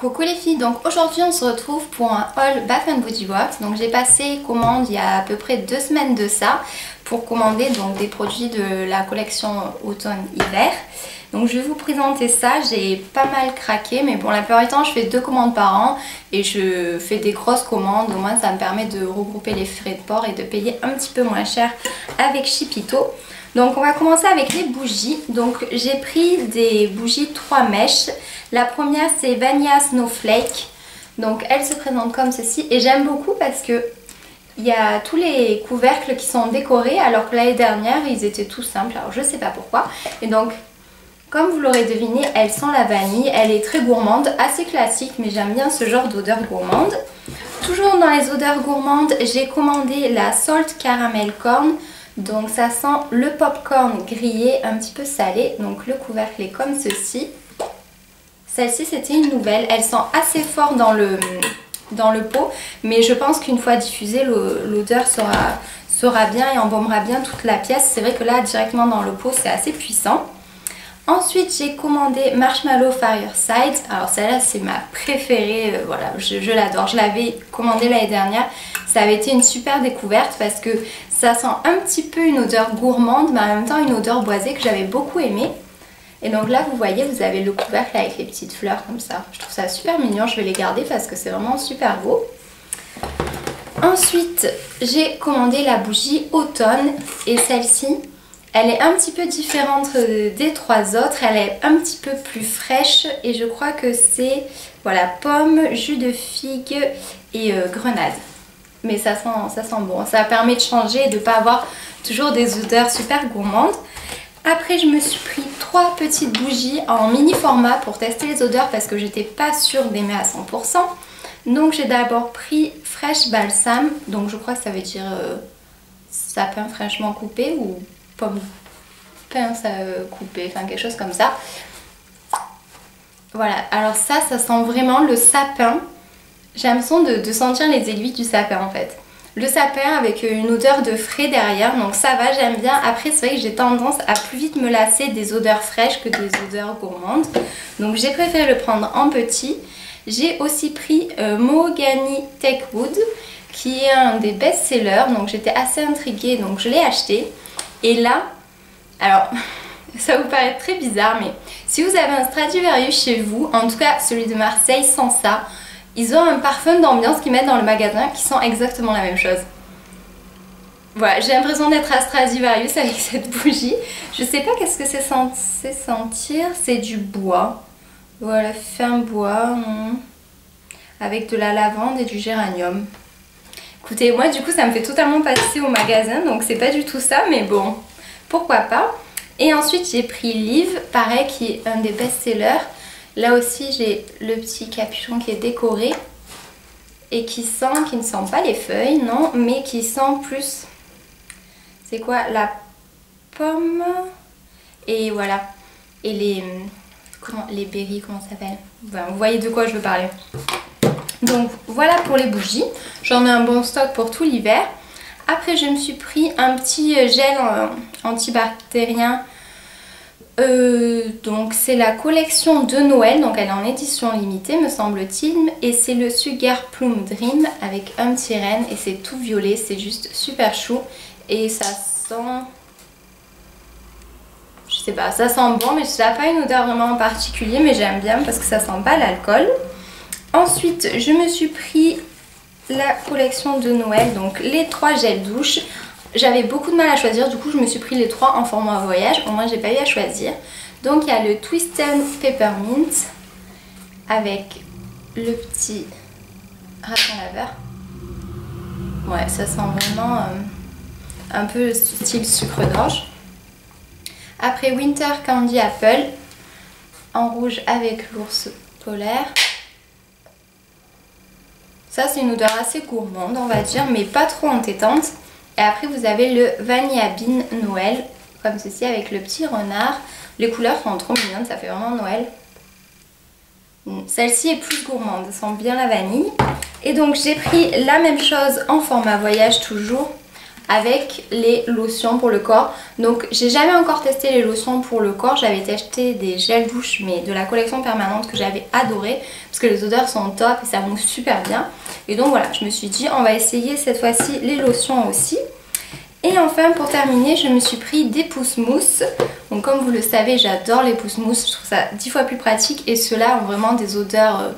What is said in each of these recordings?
Coucou les filles, donc aujourd'hui on se retrouve pour un haul Bath & Body Works. Donc j'ai passé commande il y a à peu près 2 semaines de ça pour commander donc des produits de la collection automne-hiver. Donc je vais vous présenter ça, j'ai pas mal craqué mais bon la plupart du temps je fais 2 commandes par an et je fais des grosses commandes, au moins ça me permet de regrouper les frais de port et de payer un petit peu moins cher avec Shipito. Donc on va commencer avec les bougies. Donc j'ai pris des bougies 3 mèches. La première c'est Vanilla Snowflake. Donc elle se présente comme ceci et j'aime beaucoup parce que il y a tous les couvercles qui sont décorés alors que l'année dernière ils étaient tout simples. Alors je sais pas pourquoi. Et donc comme vous l'aurez deviné, elle sent la vanille. Elle est très gourmande, assez classique mais j'aime bien ce genre d'odeur gourmande. Toujours dans les odeurs gourmandes, j'ai commandé la Salt Caramel Corn. Donc ça sent le popcorn grillé un petit peu salé. Donc le couvercle est comme ceci. Celle-ci c'était une nouvelle. Elle sent assez fort dans le pot. Mais je pense qu'une fois diffusée l'odeur sera bien et embaumera bien toute la pièce. C'est vrai que là directement dans le pot c'est assez puissant. Ensuite j'ai commandé Marshmallow Fireside. Alors celle-là c'est ma préférée, voilà, je l'adore. Je l'avais commandée l'année dernière. Ça avait été une super découverte parce que ça sent un petit peu une odeur gourmande mais en même temps une odeur boisée que j'avais beaucoup aimée. Et donc là vous voyez vous avez le couvercle avec les petites fleurs comme ça. Je trouve ça super mignon, je vais les garder parce que c'est vraiment super beau. Ensuite j'ai commandé la bougie automne et celle-ci elle est un petit peu différente des 3 autres, elle est un petit peu plus fraîche et je crois que c'est voilà, pomme, jus de figue et grenade. Mais ça sent bon, ça permet de changer et de ne pas avoir toujours des odeurs super gourmandes. Après je me suis pris 3 petites bougies en mini format pour tester les odeurs parce que j'étais pas sûre d'aimer à 100%. Donc j'ai d'abord pris Fresh Balsam, donc je crois que ça veut dire sapin fraîchement coupé ou pomme pince coupée, enfin quelque chose comme ça. Voilà, alors ça sent vraiment le sapin. J'ai l'impression de sentir les aiguilles du sapin en fait. Le sapin avec une odeur de frais derrière, donc ça va, j'aime bien. Après c'est vrai que j'ai tendance à plus vite me lasser des odeurs fraîches que des odeurs gourmandes. Donc j'ai préféré le prendre en petit. J'ai aussi pris Mahogany Teakwood qui est un des best-sellers, donc j'étais assez intriguée donc je l'ai acheté. Et là, alors ça vous paraît très bizarre mais si vous avez un Stradivarius chez vous, en tout cas celui de Marseille sans ça, ils ont un parfum d'ambiance qu'ils mettent dans le magasin qui sent exactement la même chose. Voilà, j'ai l'impression d'être à Stradivarius avec cette bougie. Je sais pas qu'est-ce que c'est censé sentir, c'est du bois. Voilà, fin bois, avec de la lavande et du géranium. Écoutez, moi du coup ça me fait totalement passer au magasin, donc c'est pas du tout ça, mais bon, pourquoi pas. Et ensuite j'ai pris Liv, pareil, qui est un des best-sellers. Là aussi j'ai le petit capuchon qui est décoré et qui ne sent pas les feuilles, non, mais qui sent plus, c'est quoi, la pomme et voilà, et les berries, comment ça s'appelle, enfin, vous voyez de quoi je veux parler. Donc voilà pour les bougies, j'en ai un bon stock pour tout l'hiver. Après je me suis pris un petit gel antibactérien. Donc c'est la collection de Noël, donc elle est en édition limitée me semble-t-il. Et c'est le Sugar Plum Dream avec un petit renne et c'est tout violet, c'est juste super chou. Et ça sent... je sais pas, ça sent bon mais ça n'a pas une odeur vraiment en particulier mais j'aime bien parce que ça sent pas l'alcool. Ensuite je me suis pris la collection de Noël, donc les 3 gels douche. J'avais beaucoup de mal à choisir, du coup je me suis pris les 3 en format voyage, au moins j'ai pas eu à choisir. Donc il y a le Twisted Peppermint avec le petit raton laveur. Ouais, ça sent vraiment un peu style sucre d'orge. Après Winter Candy Apple en rouge avec l'ours polaire. Ça c'est une odeur assez gourmande on va dire, mais pas trop entêtante. Et après vous avez le Vanilla Bean Noël, comme ceci avec le petit renard. Les couleurs sont trop mignonnes, ça fait vraiment Noël. Celle-ci est plus gourmande, sent bien la vanille. Et donc j'ai pris la même chose en format voyage toujours. avec les lotions pour le corps. Donc j'ai jamais encore testé les lotions pour le corps, j'avais testé des gels douche mais de la collection permanente que j'avais adoré parce que les odeurs sont top et ça mousse super bien. Et donc voilà, je me suis dit on va essayer cette fois-ci les lotions aussi. Et enfin pour terminer, je me suis pris des pousse-mousse. Donc comme vous le savez, j'adore les pousse-mousse, je trouve ça 10 fois plus pratique et ceux-là ont vraiment des odeurs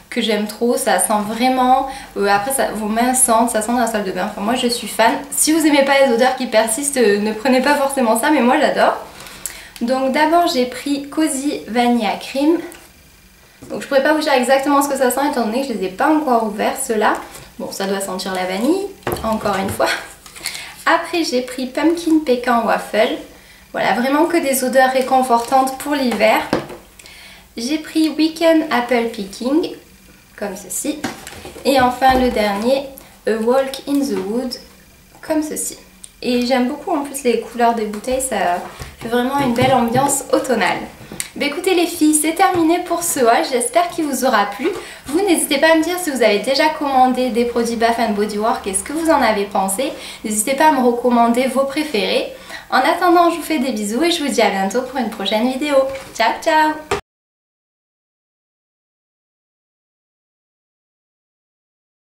que j'aime trop, ça sent vraiment, après ça, vos mains sentent, ça sent dans la salle de bain, enfin moi je suis fan. Si vous aimez pas les odeurs qui persistent, ne prenez pas forcément ça, mais moi j'adore. Donc d'abord j'ai pris Cozy Vanilla Cream. Donc je pourrais pas vous dire exactement ce que ça sent étant donné que je les ai pas encore ouverts ceux-là. Bon ça doit sentir la vanille, encore une fois. Après j'ai pris Pumpkin Pecan Waffle. Voilà, vraiment que des odeurs réconfortantes pour l'hiver. J'ai pris Weekend Apple Picking, comme ceci. Et enfin le dernier, A Walk in the Wood, comme ceci. Et j'aime beaucoup en plus les couleurs des bouteilles, ça fait vraiment une belle ambiance automnale. Bah écoutez les filles, c'est terminé pour ce haul, j'espère qu'il vous aura plu. Vous n'hésitez pas à me dire si vous avez déjà commandé des produits Bath & Body Works et ce que vous en avez pensé. N'hésitez pas à me recommander vos préférés. En attendant, je vous fais des bisous et je vous dis à bientôt pour une prochaine vidéo. Ciao ciao!